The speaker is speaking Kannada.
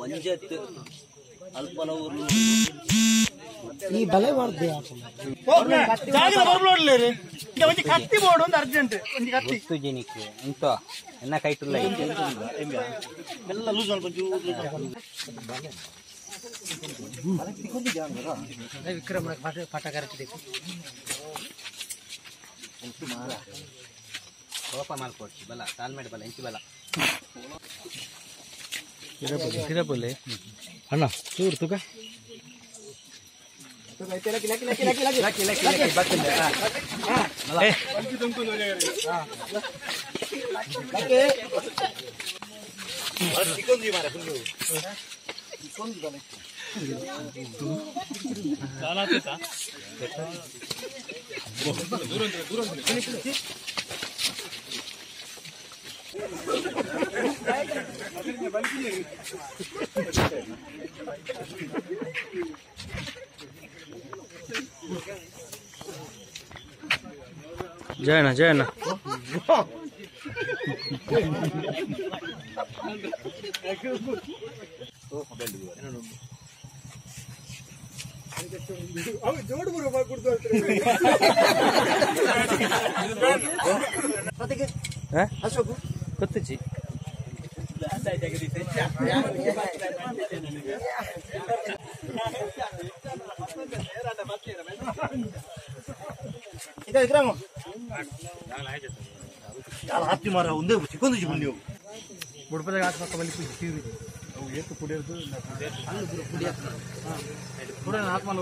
ಒಂಜತ್ತು ಅಲ್ಪನವರು ಈ ಬಲೆ ಮಾಡ್ದೆ ಕತ್ತಿ ಬೋರ್ಡ್ ಒಂದು ಅರ್ಜೆಂಟ್ ಒಂದು ಕತ್ತಿ ಜನಕ್ಕೆ ಎಂತ ಎನ್ನ ಕೈಟುಲ್ಲ ಎಲ್ಲ ಲೂಸ್ ವಿಕ್ರಮ ಪಟಾಕಾರ ಕೋಪ ಮಾಡ್ಕೊಡ್ತಿ ಬಲ ತಾಲ್ಮೇಡ್ ಬಲ ಎಂಚು ಬಲ ಕಿರಪಲ್ಲೆ ಅಣ್ಣ ಚೂರು ತುಕ ಜಯಣ್ಣ ಜಯಣ್ಣ ಗೊತ್ತಿಜ್ಜಿ ಹತ್ತಿ ಮಾರ ಒಂದೇ ಚಿಕ್ಕೊಂದು ನೀವು ಬುಡಪದಾಗ ಹಾಕಿ ಪಕ್ಕ ಬಲ್ಲಿ ತೀರಿ ಅವು ಏತು ಕುಡಿಯೋದು ಕುಡಿಯೋದು ಆತ್ಮಲ್ಲ